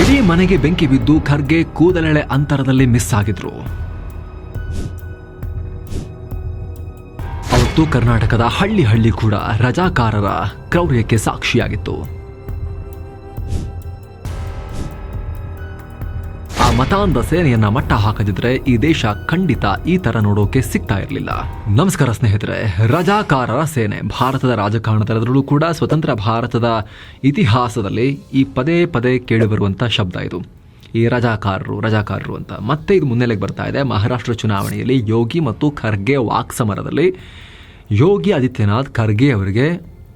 ಇಡೀ ಮನೆಗೆ ಬೆಂಕಿ ಬಿದ್ದು ಖರ್ಗೆ ಕೂದಲೆಳೆ ಅಂತರದಲ್ಲಿ ಮಿಸ್ ಆಗಿದ್ರು. ಅವತ್ತು ಕರ್ನಾಟಕದ ಹಳ್ಳಿ ಕೂಡ ರಜಾಕಾರರ ಕ್ರೌರ್ಯಕ್ಕೆ ಸಾಕ್ಷಿಯಾಗಿತ್ತು. ಆ ಮತಾಂಧ ಸೇನೆಯನ್ನ ಮಟ್ಟ ಹಾಕದಿದ್ರೆ ಈ ದೇಶ ಖಂಡಿತ ಈ ತರ ನೋಡೋಕೆ ಸಿಗ್ತಾ ಇರಲಿಲ್ಲ. ನಮಸ್ಕಾರ ಸ್ನೇಹಿತರೆ, ರಜಾಕಾರರ ಸೇನೆ ಭಾರತದ ರಾಜಕಾರಣದಲ್ಲೂ ಕೂಡ ಸ್ವತಂತ್ರ ಭಾರತದ ಇತಿಹಾಸದಲ್ಲಿ ಈ ಪದೇ ಪದೇ ಕೇಳಿಬರುವಂತ ಶಬ್ದ ಇದು. ಈ ರಜಾಕಾರರು ಅಂತ ಮತ್ತೆ ಇದು ಮುನ್ನೆಲೆಗೆ ಬರ್ತಾ ಇದೆ. ಮಹಾರಾಷ್ಟ್ರ ಚುನಾವಣೆಯಲ್ಲಿ ಯೋಗಿ ಮತ್ತು ಖರ್ಗೆ ವಾಕ್ಸಮರದಲ್ಲಿ ಯೋಗಿ ಆದಿತ್ಯನಾಥ್ ಖರ್ಗೆ ಅವರಿಗೆ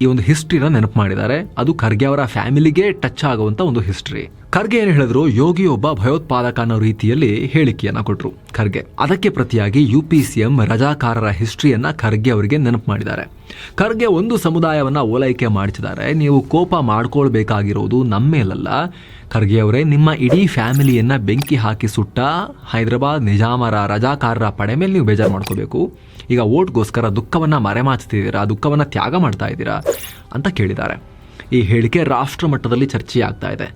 ಈ ಒಂದು ಹಿಸ್ಟ್ರಿನ ನೆನಪು ಮಾಡಿದ್ದಾರೆ. ಅದು ಖರ್ಗೆ ಅವರ ಫ್ಯಾಮಿಲಿಗೆ ಟಚ್ ಆಗುವಂತ ಒಂದು ಹಿಸ್ಟ್ರಿ. ಖರ್ಗೆ ಏನು ಹೇಳಿದ್ರು, ಯೋಗಿ ಒಬ್ಬ ಭಯೋತ್ಪಾದಕ ಅನ್ನೋ ರೀತಿಯಲ್ಲಿ ಹೇಳಿಕೆಯನ್ನ ಕೊಟ್ಟರು ಖರ್ಗೆ. ಅದಕ್ಕೆ ಪ್ರತಿಯಾಗಿ UP CM ರಜಾಕಾರರ ಹಿಸ್ಟ್ರಿಯನ್ನ ಖರ್ಗೆ ಅವರಿಗೆ ನೆನಪು ಮಾಡಿದ್ದಾರೆ. ಖರ್ಗೆ ಒಂದು ಸಮುದಾಯವನ್ನ ಓಲೈಕೆ ಮಾಡಿಸಿದ್ದಾರೆ. ನೀವು ಕೋಪ ಮಾಡ್ಕೊಳ್ಬೇಕಾಗಿರೋದು ನಮ್ಮ ಮೇಲಲ್ಲ ಖರ್ಗೆ ಅವರೇ, ನಿಮ್ಮ ಇಡೀ ಫ್ಯಾಮಿಲಿಯನ್ನ ಬೆಂಕಿ ಹಾಕಿ ಸುಟ್ಟ ಹೈದರಾಬಾದ್ ನಿಜಾಮರ ರಜಾಕಾರರ ಪಡೆ ಮೇಲೆ ನೀವು ಬೇಜಾರು ಮಾಡ್ಕೋಬೇಕು. ಈಗ ಓಟ್ಗೋಸ್ಕರ ದುಃಖವನ್ನ ಮರೆಮಾಚ್ತಿದ್ದೀರಾ, ದುಃಖವನ್ನ ತ್ಯಾಗ ಮಾಡ್ತಾ ಇದ್ದೀರಾ ಅಂತ ಕೇಳಿದ್ದಾರೆ. ಈ ಹೇಳಿಕೆ ರಾಷ್ಟ್ರ ಮಟ್ಟದಲ್ಲಿ ಚರ್ಚೆಯಾಗ್ತಾ ಇದೆ.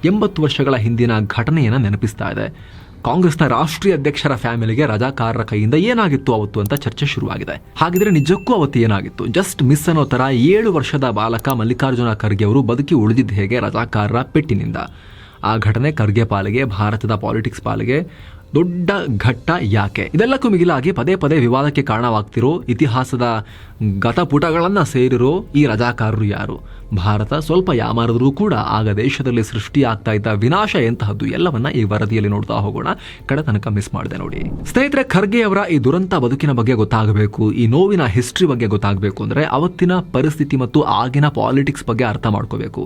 80 ವರ್ಷಗಳ ಹಿಂದಿನ ಘಟನೆಯನ್ನು ನೆನಪಿಸ್ತಾ ಇದೆ. ಕಾಂಗ್ರೆಸ್ನ ರಾಷ್ಟ್ರೀಯ ಅಧ್ಯಕ್ಷರ ಫ್ಯಾಮಿಲಿಗೆ ರಜಾಕಾರರ ಕೈಯಿಂದ ಏನಾಗಿತ್ತು ಅವತ್ತು ಅಂತ ಚರ್ಚೆ ಶುರುವಾಗಿದೆ. ಹಾಗಿದ್ರೆ ನಿಜಕ್ಕೂ ಅವತ್ತು ಏನಾಗಿತ್ತು? ಜಸ್ಟ್ ಮಿಸ್ ಅನ್ನೋ ತರ 7 ವರ್ಷದ ಬಾಲಕ ಮಲ್ಲಿಕಾರ್ಜುನ ಖರ್ಗೆ ಅವರು ಬದುಕಿ ಉಳಿದಿದ್ದು ಹೇಗೆ ರಜಾಕಾರರ ಪೆಟ್ಟಿನಿಂದ? ಆ ಘಟನೆ ಖರ್ಗೆ ಪಾಲಿಗೆ, ಭಾರತದ ಪಾಲಿಟಿಕ್ಸ್ ಪಾಲಿಗೆ ದೊಡ್ಡ ಘಟ್ಟ ಯಾಕೆ? ಇದೆಲ್ಲಕ್ಕೂ ಮಿಗಿಲಾಗಿ ಪದೇ ಪದೇ ವಿವಾದಕ್ಕೆ ಕಾರಣವಾಗ್ತಿರೋ ಇತಿಹಾಸದ ಗತಪುಟಗಳನ್ನ ಸೇರಿರೋ ಈ ರಜಾಕಾರರು ಯಾರು? ಭಾರತ ಸ್ವಲ್ಪ ಯಾಮಾರಿದ್ರೂ ಕೂಡ ಆಗ ದೇಶದಲ್ಲಿ ಸೃಷ್ಟಿಯಾಗ್ತಾ ಇದ್ದ ವಿನಾಶ ಎಂತಹದ್ದು ಎಲ್ಲವನ್ನ ಈ ವರದಿಯಲ್ಲಿ ನೋಡ್ತಾ ಹೋಗೋಣ. ಕಡೆ ತನಕ ಮಿಸ್ ಮಾಡಿದೆ ನೋಡಿ ಸ್ನೇಹಿತರೆ. ಖರ್ಗೆ ಅವರ ಈ ದುರಂತ ಬದುಕಿನ ಬಗ್ಗೆ ಗೊತ್ತಾಗಬೇಕು, ಈ ನೋವಿನ ಹಿಸ್ಟ್ರಿ ಬಗ್ಗೆ ಗೊತ್ತಾಗಬೇಕು ಅಂದ್ರೆ ಅವತ್ತಿನ ಪರಿಸ್ಥಿತಿ ಮತ್ತು ಆಗಿನ ಪಾಲಿಟಿಕ್ಸ್ ಬಗ್ಗೆ ಅರ್ಥ ಮಾಡ್ಕೋಬೇಕು.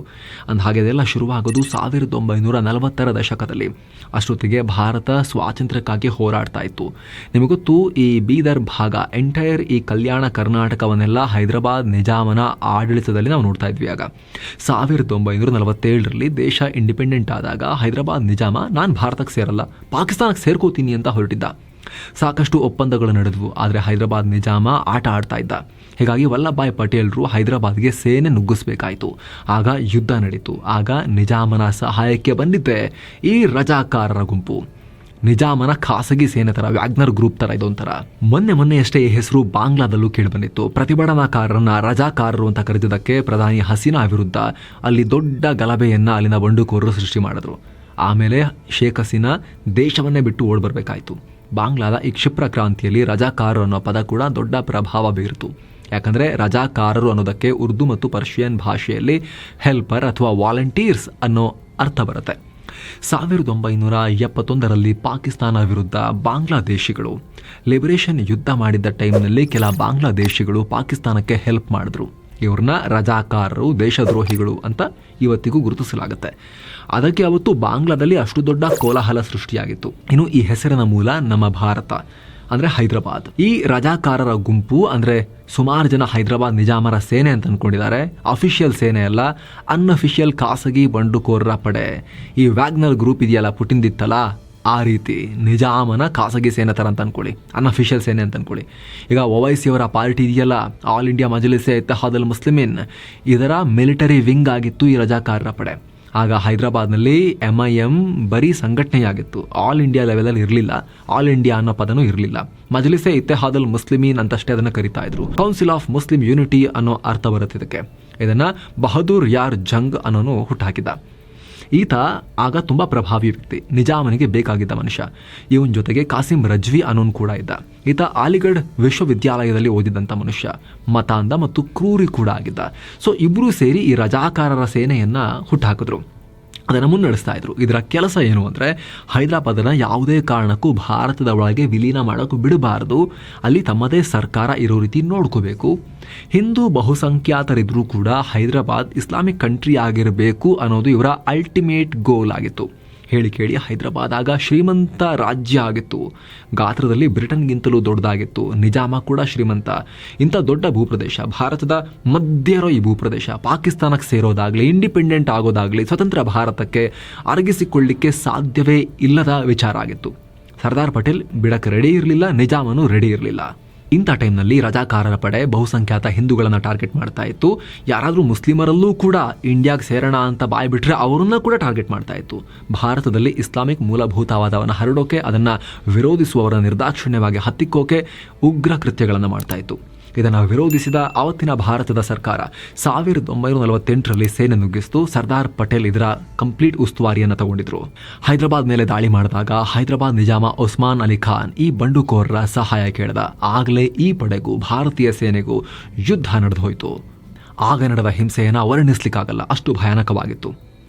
ಅಂದಹಾಗೆ ಇದೆಲ್ಲ ಶುರುವಾಗೋದು 1940ರ ದಶಕದಲ್ಲಿ. ಅಷ್ಟೊತ್ತಿಗೆ ಭಾರತ ಸ್ವಾತಂತ್ರ್ಯಕ್ಕಾಗಿ ಹೋರಾಡ್ತಾ ಇತ್ತು. ನಿಮಗೊತ್ತು, ಈ ಬೀದರ್ ಭಾಗ ಎಂಟೈರ್ ಈ ಕಲ್ಯಾಣ ಕರ್ನಾಟಕವನ್ನೆಲ್ಲ ಹೈದರಾಬಾದ್ ನಿಜಾಮನ ಆಡಳಿತದಲ್ಲಿ ನಾವು ನೋಡ್ತಾ ಇದ್ವಿ. ಆಗ 1947ರಲ್ಲಿ ದೇಶ ಇಂಡಿಪೆಂಡೆಂಟ್ ಆದಾಗ ಹೈದರಾಬಾದ್ ನಿಜಾಮ ನಾನು ಭಾರತಕ್ಕೆ ಸೇರಲ್ಲ, ಪಾಕಿಸ್ತಾನಕ್ಕೆ ಸೇರ್ಕೋತೀನಿ ಅಂತ ಹೊರಟಿದ್ದ. ಸಾಕಷ್ಟು ಒಪ್ಪಂದಗಳು ನಡೆದವು, ಆದರೆ ಹೈದರಾಬಾದ್ ನಿಜಾಮ ಆಟ ಆಡ್ತಾ ಇದ್ದ. ಹೀಗಾಗಿ ವಲ್ಲಭಭಾಯ್ ಪಟೇಲ್ರು ಹೈದರಾಬಾದ್ಗೆ ಸೇನೆ ನುಗ್ಗಿಸ್ಬೇಕಾಯಿತು. ಆಗ ಯುದ್ಧ ನಡೀತು. ಆಗ ನಿಜಾಮನ ಸಹಾಯಕ್ಕೆ ಬಂದಿದ್ದೆ ಈ ರಜಾಕಾರರ ಗುಂಪು. ನಿಜಾಮನ ಖಾಸಗಿ ಸೇನೆ ತರ, ವ್ಯಾಗ್ನರ್ ಗ್ರೂಪ್ ತರ ಇದೊಂಥರ. ಮೊನ್ನೆಯಷ್ಟೇ ಈ ಹೆಸರು ಬಾಂಗ್ಲಾದಲ್ಲೂ ಕೇಳಿಬಂದಿತ್ತು. ಪ್ರತಿಭಟನಾಕಾರರನ್ನ ರಜಾಕಾರರು ಅಂತ ಕರೆದಿದ್ದಕ್ಕೆ ಪ್ರಧಾನಿ ಹಸೀನಾ ವಿರುದ್ಧ ಅಲ್ಲಿ ದೊಡ್ಡ ಗಲಭೆಯನ್ನ ಅಲ್ಲಿನ ಬಂಡುಕೋರರು ಸೃಷ್ಟಿ ಮಾಡಿದ್ರು. ಆಮೇಲೆ ಶೇಖ್ ಹಸೀನಾ ದೇಶವನ್ನೇ ಬಿಟ್ಟು ಓಡ್ ಬರಬೇಕಾಯಿತು. ಬಾಂಗ್ಲಾದ ಈ ಕ್ಷಿಪ್ರ ಕ್ರಾಂತಿಯಲ್ಲಿ ರಜಾಕಾರರು ಅನ್ನೋ ಪದ ಕೂಡ ದೊಡ್ಡ ಪ್ರಭಾವ ಬೀರಿತು. ಯಾಕಂದ್ರೆ ರಜಾಕಾರರು ಅನ್ನೋದಕ್ಕೆ ಉರ್ದು ಮತ್ತು ಪರ್ಷಿಯನ್ ಭಾಷೆಯಲ್ಲಿ ಹೆಲ್ಪರ್ ಅಥವಾ ವಾಲಂಟೀರ್ಸ್ ಅನ್ನೋ ಅರ್ಥ ಬರುತ್ತೆ. 1971ರಲ್ಲಿ ಪಾಕಿಸ್ತಾನ ವಿರುದ್ಧ ಬಾಂಗ್ಲಾದೇಶಿಗಳು ಲಿಬರೇಷನ್ ಯುದ್ಧ ಮಾಡಿದ್ದ ಟೈಮ್ನಲ್ಲಿ ಕೆಲ ಬಾಂಗ್ಲಾದೇಶಿಗಳು ಪಾಕಿಸ್ತಾನಕ್ಕೆ ಹೆಲ್ಪ್ ಮಾಡಿದ್ರು. ಇವ್ರನ್ನ ರಜಾಕಾರರು, ದೇಶದ್ರೋಹಿಗಳು ಅಂತ ಇವತ್ತಿಗೂ ಗುರುತಿಸಲಾಗುತ್ತೆ. ಅದಕ್ಕೆ ಅವತ್ತು ಬಾಂಗ್ಲಾದಲ್ಲಿ ಅಷ್ಟು ದೊಡ್ಡ ಕೋಲಾಹಲ ಸೃಷ್ಟಿಯಾಗಿತ್ತು. ಇನ್ನು ಈ ಹೆಸರಿನ ಮೂಲ ನಮ್ಮ ಭಾರತ ಅಂದ್ರೆ ಹೈದರಾಬಾದ್. ಈ ರಜಾಕಾರರ ಗುಂಪು ಅಂದ್ರೆ ಸುಮಾರು ಜನ ಹೈದರಾಬಾದ್ ನಿಜಾಮರ ಸೇನೆ ಅಂತ ಅನ್ಕೊಂಡಿದ್ದಾರೆ. ಅಫಿಷಿಯಲ್ ಸೇನೆ ಅಲ್ಲ, ಅನ್ಅಫಿಷಿಯಲ್ ಖಾಸಗಿ ಬಂಡುಕೋರರ ಪಡೆ. ಈ ವ್ಯಾಗ್ನರ್ ಗ್ರೂಪ್ ಇದೆಯಲ್ಲ, ಪುಟಿನ್ದಿತ್ತಲ್ಲ, ಆ ರೀತಿ ನಿಜಾಮನ ಖಾಸಗಿ ಸೇನೆ ತರ ಅಂತ ಅನ್ಕೊಳ್ಳಿ, ಅನ್ಅಫಿಷಿಯಲ್ ಸೇನೆ ಅಂತ ಅನ್ಕೊಳ್ಳಿ. ಈಗ OIC ಅವರ ಪಾರ್ಟಿ ಇದೆಯಲ್ಲ, ಆಲ್ ಇಂಡಿಯಾ ಮಜ್ಲಿಸ್ ಇತ್ತಿಹಾದ್ ಮುಸ್ಲಿಮೀನ್, ಇದರ ಮಿಲಿಟರಿ ವಿಂಗ್ ಆಗಿತ್ತು ಈ ರಜಾಕಾರರ ಪಡೆ. ಆಗ ಹೈದರಾಬಾದ್ನಲ್ಲಿ MIM ಬರೀ ಸಂಘಟನೆಯಾಗಿತ್ತು, ಆಲ್ ಇಂಡಿಯಾ ಲೆವೆಲಲ್ಲಿ ಇರಲಿಲ್ಲ. ಆಲ್ ಇಂಡಿಯಾ ಅನ್ನೋ ಪದನೂ ಇರಲಿಲ್ಲ. ಮಜ್ಲಿಸೆ ಇತ್ತಿಹಾದ್ ಮುಸ್ಲಿಮೀನ್ ಅಂತಷ್ಟೇ ಅದನ್ನು ಕರಿತಾ ಇದ್ರು. ಕೌನ್ಸಿಲ್ ಆಫ್ ಮುಸ್ಲಿಂ ಯೂನಿಟಿ ಅನ್ನೋ ಅರ್ಥ ಬರುತ್ತೆ ಇದಕ್ಕೆ. ಇದನ್ನ ಬಹದ್ದೂರ್ ಯಾರ್ ಜಂಗ್ ಅನ್ನೋನು ಹುಟ್ಟಾಕಿದ್ದ. ಈತ ಆಗ ತುಂಬಾ ಪ್ರಭಾವಿ ವ್ಯಕ್ತಿ, ನಿಜಾಮನಿಗೆ ಬೇಕಾಗಿದ್ದ ಮನುಷ್ಯ. ಇವನ್ ಜೊತೆಗೆ ಕಾಸಿಂ ರಜ್ವಿ ಅನ್ನೋನು ಕೂಡ ಇದ್ದ. ಈತ ಅಲಿಗಢ್ ವಿಶ್ವವಿದ್ಯಾಲಯದಲ್ಲಿ ಓದಿದಂಥ ಮನುಷ್ಯ, ಮತಾಂಧ ಮತ್ತು ಕ್ರೂರಿ ಕೂಡ ಆಗಿದ್ದ. ಸೊ ಇಬ್ರು ಸೇರಿ ಈ ರಜಾಕಾರರ ಸೇನೆಯನ್ನ ಹುಟ್ಟಾಕಿದ್ರು, ಅದನ್ನು ಮುನ್ನಡೆಸ್ತಾ ಇದ್ರು. ಇದರ ಕೆಲಸ ಏನು ಅಂದರೆ ಹೈದರಾಬಾದನ್ನ ಯಾವುದೇ ಕಾರಣಕ್ಕೂ ಭಾರತದ ಒಳಗೆ ವಿಲೀನ ಮಾಡೋಕೆ ಬಿಡಬಾರದು, ಅಲ್ಲಿ ತಮ್ಮದೇ ಸರ್ಕಾರ ಇರೋ ರೀತಿ ನೋಡ್ಕೋಬೇಕು. ಹಿಂದೂ ಬಹುಸಂಖ್ಯಾತರಿದ್ರೂ ಕೂಡ ಹೈದರಾಬಾದ್ ಇಸ್ಲಾಮಿಕ್ ಕಂಟ್ರಿ ಆಗಿರಬೇಕು ಅನ್ನೋದು ಇವರ ಅಲ್ಟಿಮೇಟ್ ಗೋಲ್ ಆಗಿತ್ತು. ಹೇಳಿ ಕೇಳಿ ಹೈದರಾಬಾದ್ ಆಗ ಶ್ರೀಮಂತ ರಾಜ್ಯ ಆಗಿತ್ತು. ಗಾತ್ರದಲ್ಲಿ ಬ್ರಿಟನ್ಗಿಂತಲೂ ದೊಡ್ಡದಾಗಿತ್ತು. ನಿಜಾಮ ಕೂಡ ಶ್ರೀಮಂತ. ಇಂಥ ದೊಡ್ಡ ಭೂಪ್ರದೇಶ, ಭಾರತದ ಮಧ್ಯ ಇರೋ ಈ ಭೂಪ್ರದೇಶ ಪಾಕಿಸ್ತಾನಕ್ಕೆ ಸೇರೋದಾಗ್ಲಿ, ಇಂಡಿಪೆಂಡೆಂಟ್ ಆಗೋದಾಗ್ಲಿ, ಸ್ವತಂತ್ರ ಭಾರತಕ್ಕೆ ಅರಗಿಸಿಕೊಳ್ಳಿಕ್ಕೆ ಸಾಧ್ಯವೇ ಇಲ್ಲದ ವಿಚಾರ ಆಗಿತ್ತು. ಸರ್ದಾರ್ ಪಟೇಲ್ ಬಿಡಕ್ಕೆ ರೆಡಿ ಇರಲಿಲ್ಲ, ನಿಜಾಮನು ರೆಡಿ ಇರಲಿಲ್ಲ. ಇಂಥ ಟೈಮ್ನಲ್ಲಿ ರಜಾಕಾರರ ಪಡೆ ಬಹುಸಂಖ್ಯಾತ ಹಿಂದೂಗಳನ್ನು ಟಾರ್ಗೆಟ್ ಮಾಡ್ತಾ ಇತ್ತು. ಯಾರಾದರೂ ಮುಸ್ಲಿಮರಲ್ಲೂ ಕೂಡ ಇಂಡಿಯಾಗೆ ಸೇರೋಣ ಅಂತ ಬಾಯ್ ಬಿಟ್ರೆ ಅವರನ್ನ ಕೂಡ ಟಾರ್ಗೆಟ್ ಮಾಡ್ತಾ ಇತ್ತು. ಭಾರತದಲ್ಲಿ ಇಸ್ಲಾಮಿಕ್ ಮೂಲಭೂತವಾದವನ್ನು ಹರಡೋಕೆ, ಅದನ್ನು ವಿರೋಧಿಸುವವರ ನಿರ್ದಾಕ್ಷಿಣ್ಯವಾಗಿ ಹತ್ತಿಕ್ಕೋಕೆ ಉಗ್ರ ಕೃತ್ಯಗಳನ್ನು ಮಾಡ್ತಾ ಇತ್ತು. ಇದನ್ನು ವಿರೋಧಿಸಿದ ಆವತ್ತಿನ ಭಾರತದ ಸರ್ಕಾರ 1948ರಲ್ಲಿ ಸೇನೆ ನುಗ್ಗಿಸಿತು. ಸರ್ದಾರ್ ಪಟೇಲ್ ಇದರ ಕಂಪ್ಲೀಟ್ ಉಸ್ತುವಾರಿಯನ್ನು ತಗೊಂಡಿದ್ರು. ಹೈದರಾಬಾದ್ ಮೇಲೆ ದಾಳಿ ಮಾಡಿದಾಗ ಹೈದರಾಬಾದ್ ನಿಜಾಮ ಉಸ್ಮಾನ್ ಅಲಿ ಖಾನ್ ಈ ಬಂಡುಕೋರರ ಸಹಾಯ ಕೇಳಿದ. ಆಗಲೇ ಈ ಪಡೆಗೂ ಭಾರತೀಯ ಸೇನೆಗೂ ಯುದ್ಧ ನಡೆದು ಹೋಯಿತು. ಆಗ ನಡೆದ ಹಿಂಸೆಯನ್ನು ವರ್ಣಿಸಲಿಕ್ಕಾಗಲ್ಲ, ಅಷ್ಟು ಭಯಾನಕವಾಗಿತ್ತು.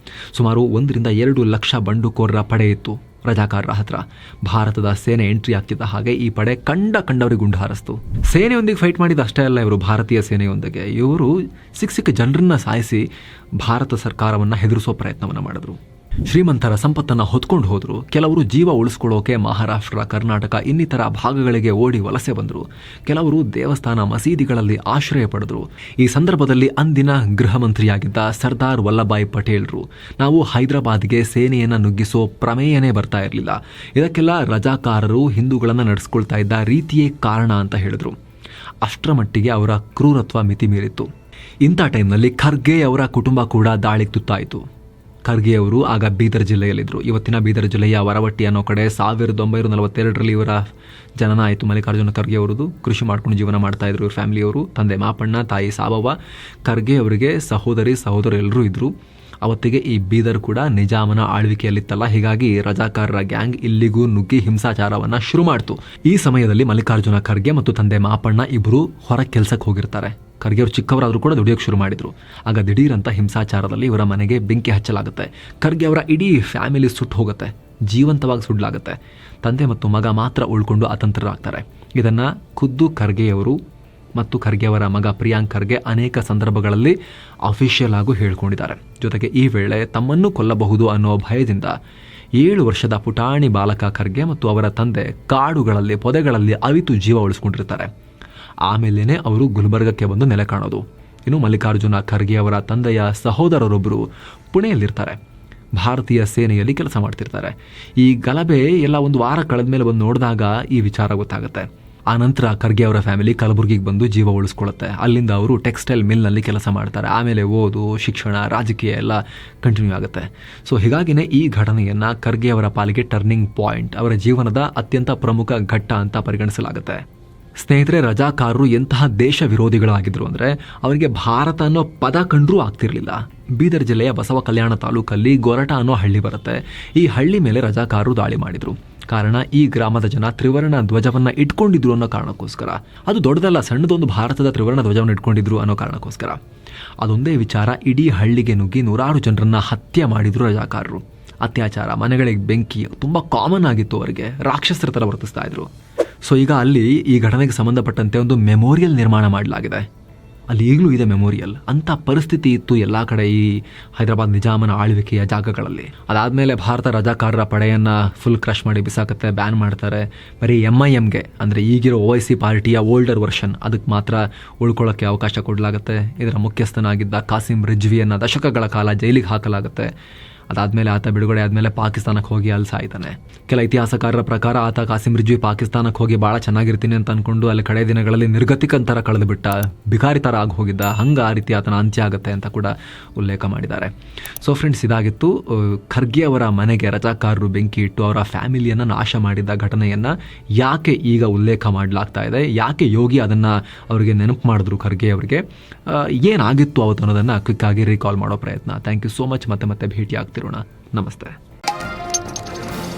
ಸುಮಾರು 1-2 ಲಕ್ಷ ಬಂಡುಕೋರರ ಪಡೆ ಇತ್ತು ರಜಾಕಾರರ ಹತ್ರ. ಭಾರತದ ಸೇನೆ ಎಂಟ್ರಿ ಆಗ್ತಿದ್ದ ಹಾಗೆ ಈ ಪಡೆ ಕಂಡವರಿಗೆ ಗುಂಡು ಹಾರಿಸ್ತು. ಸೇನೆಯೊಂದಿಗೆ ಫೈಟ್ ಮಾಡಿದ ಅಷ್ಟೇ ಅಲ್ಲ, ಇವರು ಭಾರತೀಯ ಸೇನೆಯೊಂದಿಗೆ ಇವರು ಸಿಕ್ಕ ಜನರನ್ನ ಸಾಯಿಸಿ ಭಾರತ ಸರ್ಕಾರವನ್ನು ಹೆದರಿಸೋ ಪ್ರಯತ್ನವನ್ನು ಮಾಡಿದ್ರು. ಶ್ರೀಮಂತರ ಸಂಪತ್ತನ್ನು ಹೊತ್ಕೊಂಡು ಹೋದ್ರು. ಕೆಲವರು ಜೀವ ಉಳಿಸ್ಕೊಳ್ಳೋಕೆ ಮಹಾರಾಷ್ಟ್ರ, ಕರ್ನಾಟಕ ಇನ್ನಿತರ ಭಾಗಗಳಿಗೆ ಓಡಿ ವಲಸೆ ಬಂದರು. ಕೆಲವರು ದೇವಸ್ಥಾನ, ಮಸೀದಿಗಳಲ್ಲಿ ಆಶ್ರಯ ಪಡೆದರು. ಈ ಸಂದರ್ಭದಲ್ಲಿ ಅಂದಿನ ಗೃಹ ಮಂತ್ರಿಯಾಗಿದ್ದ ಸರ್ದಾರ್ ವಲ್ಲಭಾಯ್ ಪಟೇಲ್ರು, ನಾವು ಹೈದರಾಬಾದ್ಗೆ ಸೇನೆಯನ್ನು ನುಗ್ಗಿಸೋ ಪ್ರಮೇಯನೇ ಬರ್ತಾ ಇರಲಿಲ್ಲ, ಇದಕ್ಕೆಲ್ಲ ರಜಾಕಾರರು ಹಿಂದೂಗಳನ್ನು ನಡೆಸ್ಕೊಳ್ತಾ ಇದ್ದ ರೀತಿಯೇ ಕಾರಣ ಅಂತ ಹೇಳಿದ್ರು. ಅಷ್ಟರ ಮಟ್ಟಿಗೆ ಅವರ ಕ್ರೂರತ್ವ ಮಿತಿ ಮೀರಿತ್ತು. ಇಂಥ ಟೈಮ್ನಲ್ಲಿ ಖರ್ಗೆ ಅವರ ಕುಟುಂಬ ಕೂಡ ದಾಳಿಗೆ ತುತ್ತಾಯಿತು. ಖರ್ಗೆ ಅವರು ಆಗ ಬೀದರ್ ಜಿಲ್ಲೆಯಲ್ಲಿದ್ದರು. ಇವತ್ತಿನ ಬೀದರ್ ಜಿಲ್ಲೆಯ ವರವಟ್ಟಿ ಅನ್ನೋ ಕಡೆ 1942ರಲ್ಲಿ ಇವರ ಜನನ ಆಯಿತು. ಮಲ್ಲಿಕಾರ್ಜುನ ಖರ್ಗೆ ಅವರದು ಕೃಷಿ ಮಾಡ್ಕೊಂಡು ಜೀವನ ಮಾಡ್ತಾ ಇದ್ರು ಇವ್ರ ಫ್ಯಾಮಿಲಿಯವರು. ತಂದೆ ಮಾಪಣ್ಣ, ತಾಯಿ ಸಾಬವ್ವ. ಖರ್ಗೆ ಅವರಿಗೆ ಸಹೋದರ ಎಲ್ಲರೂ ಇದ್ದರು. ಅವತ್ತಿಗೆ ಈ ಬೀದರ್ ಕೂಡ ನಿಜಾಮನ ಆಳ್ವಿಕೆಯಲ್ಲಿತ್ತಲ್ಲ, ಹೀಗಾಗಿ ರಜಾಕಾರರ ಗ್ಯಾಂಗ್ ಇಲ್ಲಿಗೂ ನುಗ್ಗಿ ಹಿಂಸಾಚಾರವನ್ನು ಶುರು ಮಾಡ್ತು. ಈ ಸಮಯದಲ್ಲಿ ಮಲ್ಲಿಕಾರ್ಜುನ ಖರ್ಗೆ ಮತ್ತು ತಂದೆ ಮಾಪಣ್ಣ ಇಬ್ಬರು ಹೊರ ಕೆಲಸಕ್ಕೆ ಹೋಗಿರ್ತಾರೆ. ಖರ್ಗೆ ಅವರು ಚಿಕ್ಕವರಾದರೂ ಕೂಡ ದುಡಿಯೋಕ್ಕೆ ಶುರು ಮಾಡಿದರು. ಆಗ ದಿಢೀರಂತ ಹಿಂಸಾಚಾರದಲ್ಲಿ ಇವರ ಮನೆಗೆ ಬೆಂಕಿ ಹಚ್ಚಲಾಗುತ್ತೆ. ಖರ್ಗೆ ಅವರ ಇಡೀ ಫ್ಯಾಮಿಲಿ ಸುಟ್ಟು ಹೋಗುತ್ತೆ, ಜೀವಂತವಾಗಿ ಸುಡಲಾಗುತ್ತೆ. ತಂದೆ ಮತ್ತು ಮಗ ಮಾತ್ರ ಉಳ್ಕೊಂಡು ಅತಂತ್ರರಾಗ್ತಾರೆ. ಇದನ್ನು ಖುದ್ದು ಖರ್ಗೆಯವರು ಮತ್ತು ಖರ್ಗೆ ಅವರ ಮಗ ಪ್ರಿಯಾಂಕ್ ಖರ್ಗೆ ಅನೇಕ ಸಂದರ್ಭಗಳಲ್ಲಿ ಅಫಿಷಿಯಲ್ ಆಗೂ ಹೇಳ್ಕೊಂಡಿದ್ದಾರೆ. ಜೊತೆಗೆ ಈ ವೇಳೆ ತಮ್ಮನ್ನು ಕೊಲ್ಲಬಹುದು ಅನ್ನೋ ಭಯದಿಂದ 7 ವರ್ಷದ ಪುಟಾಣಿ ಬಾಲಕ ಖರ್ಗೆ ಮತ್ತು ಅವರ ತಂದೆ ಕಾಡುಗಳಲ್ಲಿ, ಪೊದೆಗಳಲ್ಲಿ ಅವಿತು ಜೀವ ಉಳಿಸ್ಕೊಂಡಿರ್ತಾರೆ. ಆಮೇಲೆ ಅವರು ಗುಲ್ಬರ್ಗಕ್ಕೆ ಬಂದು ನೆಲೆ ಕಾಣೋದು. ಇನ್ನು ಮಲ್ಲಿಕಾರ್ಜುನ ಖರ್ಗೆ ಅವರ ತಂದೆಯ ಸಹೋದರರೊಬ್ಬರು ಪುಣೆಯಲ್ಲಿರ್ತಾರೆ, ಭಾರತೀಯ ಸೇನೆಯಲ್ಲಿ ಕೆಲಸ ಮಾಡ್ತಿರ್ತಾರೆ. ಈ ಗಲಭೆ ಎಲ್ಲ 1 ವಾರ ಕಳೆದ ಮೇಲೆ ಬಂದು ನೋಡಿದಾಗ ಈ ವಿಚಾರ ಗೊತ್ತಾಗುತ್ತೆ. ಆ ನಂತರ ಖರ್ಗೆ ಅವರ ಫ್ಯಾಮಿಲಿ ಕಲಬುರಗಿಗೆ ಬಂದು ಜೀವ ಉಳಿಸ್ಕೊಳ್ಳುತ್ತೆ. ಅಲ್ಲಿಂದ ಅವರು ಟೆಕ್ಸ್ಟೈಲ್ ಮಿಲ್ನಲ್ಲಿ ಕೆಲಸ ಮಾಡ್ತಾರೆ. ಆಮೇಲೆ ಓದು, ಶಿಕ್ಷಣ, ರಾಜಕೀಯ ಎಲ್ಲ ಕಂಟಿನ್ಯೂ ಆಗುತ್ತೆ. ಸೊ ಹೀಗಾಗಿನೇ ಈ ಘಟನೆಯನ್ನು ಖರ್ಗೆ ಅವರ ಪಾಲಿಗೆ ಟರ್ನಿಂಗ್ ಪಾಯಿಂಟ್, ಅವರ ಜೀವನದ ಅತ್ಯಂತ ಪ್ರಮುಖ ಘಟ್ಟ ಅಂತ ಪರಿಗಣಿಸಲಾಗುತ್ತೆ. ಸ್ನೇಹಿತರೆ, ರಜಾಕಾರರು ಎಂತಹ ದೇಶ ವಿರೋಧಿಗಳಾಗಿದ್ರು ಅಂದರೆ ಅವರಿಗೆ ಭಾರತ ಅನ್ನೋ ಪದ ಕಂಡ್ರೂ ಆಗ್ತಿರ್ಲಿಲ್ಲ. ಬೀದರ್ ಜಿಲ್ಲೆಯ ಬಸವ ಕಲ್ಯಾಣ ತಾಲೂಕಲ್ಲಿ ಗೊರಟ ಅನ್ನೋ ಹಳ್ಳಿ ಬರುತ್ತೆ. ಈ ಹಳ್ಳಿ ಮೇಲೆ ರಜಾಕಾರರು ದಾಳಿ ಮಾಡಿದ್ರು. ಕಾರಣ ಈ ಗ್ರಾಮದ ಜನ ತ್ರಿವರ್ಣ ಧ್ವಜವನ್ನು ಇಟ್ಕೊಂಡಿದ್ರು ಅನ್ನೋ ಕಾರಣಕ್ಕೋಸ್ಕರ. ಅದು ದೊಡ್ಡದಲ್ಲ, ಸಣ್ಣದೊಂದು ಭಾರತದ ತ್ರಿವರ್ಣ ಧ್ವಜವನ್ನು ಇಟ್ಕೊಂಡಿದ್ರು ಅನ್ನೋ ಕಾರಣಕ್ಕೋಸ್ಕರ. ಅದೊಂದೇ ವಿಚಾರ ಇಡೀ ಹಳ್ಳಿಗೆ ನುಗ್ಗಿ 100 ಜನರನ್ನ ಹತ್ಯೆ ಮಾಡಿದ್ರು ರಜಾಕಾರರು. ಅತ್ಯಾಚಾರ, ಮನೆಗಳಿಗೆ ಬೆಂಕಿ ತುಂಬ ಕಾಮನ್ ಆಗಿತ್ತು. ಅವರಿಗೆ ರಾಕ್ಷಸರ ಥರ ವರ್ತಿಸ್ತಾ ಇದ್ರು. ಸೊ ಈಗ ಅಲ್ಲಿ ಈ ಘಟನೆಗೆ ಸಂಬಂಧಪಟ್ಟಂತೆ ಒಂದು ಮೆಮೋರಿಯಲ್ ನಿರ್ಮಾಣ ಮಾಡಲಾಗಿದೆ. ಅಲ್ಲಿ ಈಗಲೂ ಇದೆ ಮೆಮೋರಿಯಲ್. ಅಂಥ ಪರಿಸ್ಥಿತಿ ಇತ್ತು ಎಲ್ಲ ಕಡೆ ಈ ಹೈದರಾಬಾದ್ ನಿಜಾಮನ ಆಳ್ವಿಕೆಯ ಜಾಗಗಳಲ್ಲಿ. ಅದಾದಮೇಲೆ ಭಾರತ ರಜಾಕಾರರ ಪಡೆಯನ್ನು ಫುಲ್ ಕ್ರಶ್ ಮಾಡಿ ಬಿಸಾಕತ್ತೆ, ಬ್ಯಾನ್ ಮಾಡ್ತಾರೆ. ಬರೀ MIMಗೆ ಅಂದರೆ ಈಗಿರೋ OIC ಪಾರ್ಟಿಯ ಓಲ್ಡರ್ ವರ್ಷನ್ ಅದಕ್ಕೆ ಮಾತ್ರ ಉಳ್ಕೊಳ್ಳೋಕ್ಕೆ ಅವಕಾಶ ಕೊಡಲಾಗುತ್ತೆ. ಇದರ ಮುಖ್ಯಸ್ಥನಾಗಿದ್ದ ಕಾಸಿಂ ರಿಜ್ವಿಯನ್ನು ದಶಕಗಳ ಕಾಲ ಜೈಲಿಗೆ ಹಾಕಲಾಗುತ್ತೆ. ಅದಾದಮೇಲೆ ಆತ ಬಿಡುಗಡೆ ಆದಮೇಲೆ ಪಾಕಿಸ್ತಾನಕ್ಕೆ ಹೋಗಿ ಅಲ್ಲಿ ಸಾಯ್ತಾನೆ. ಕೆಲ ಇತಿಹಾಸಕಾರರ ಪ್ರಕಾರ ಆತ ಕಾಸಿಂ ರಿಜ್ವಿ ಪಾಕಿಸ್ತಾನಕ್ಕೆ ಹೋಗಿ ಭಾಳ ಚೆನ್ನಾಗಿರ್ತೀನಿ ಅಂತ ಅಂದ್ಕೊಂಡು ಅಲ್ಲಿ ಕಡೆ ದಿನಗಳಲ್ಲಿ ನಿರ್ಗತಿಕಂತರ ಕಳೆದು ಬಿಟ್ಟ, ಬಿಕಾರಿ ಥರ ಆಗಿ ಹೋಗಿದ್ದ. ಹಂಗೆ ಆ ರೀತಿ ಆತನ ಅಂತ್ಯ ಆಗುತ್ತೆ ಅಂತ ಕೂಡ ಉಲ್ಲೇಖ ಮಾಡಿದ್ದಾರೆ. ಸೊ ಫ್ರೆಂಡ್ಸ್, ಇದಾಗಿತ್ತು ಖರ್ಗೆ ಅವರ ಮನೆಗೆ ರಜಾಕಾರರು ಬೆಂಕಿ ಇಟ್ಟು ಅವರ ಫ್ಯಾಮಿಲಿಯನ್ನು ನಾಶ ಮಾಡಿದ್ದ ಘಟನೆಯನ್ನು ಯಾಕೆ ಈಗ ಉಲ್ಲೇಖ ಮಾಡಲಾಗ್ತಾ ಇದೆ, ಯಾಕೆ ಯೋಗಿ ಅದನ್ನು ಅವರಿಗೆ ನೆನಪು ಮಾಡಿದ್ರು, ಖರ್ಗೆ ಅವರಿಗೆ ಏನಾಗಿತ್ತು ಅವತ್ತು ಅನ್ನೋದನ್ನು ಕ್ವಿಕ್ಕಾಗಿ ರೀಕಾಲ್ ಮಾಡೋ ಪ್ರಯತ್ನ. Thank you so much. ಮತ್ತೆ ಭೇಟಿ ಆಗ್ತಿರೋಣ. ನಮಸ್ತೆ.